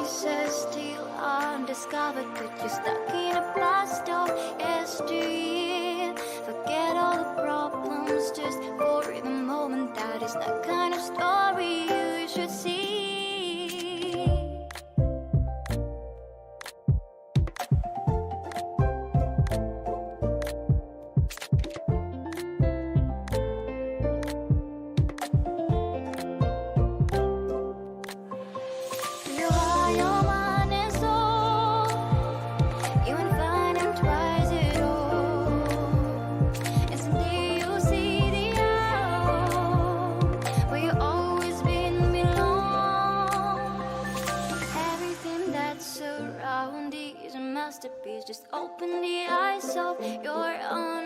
pieces still undiscovered, but you're stuck in a blast of yesteryear. Forget all the problems just for the moment. That is the kind of story you should see. Just open the eyes of your own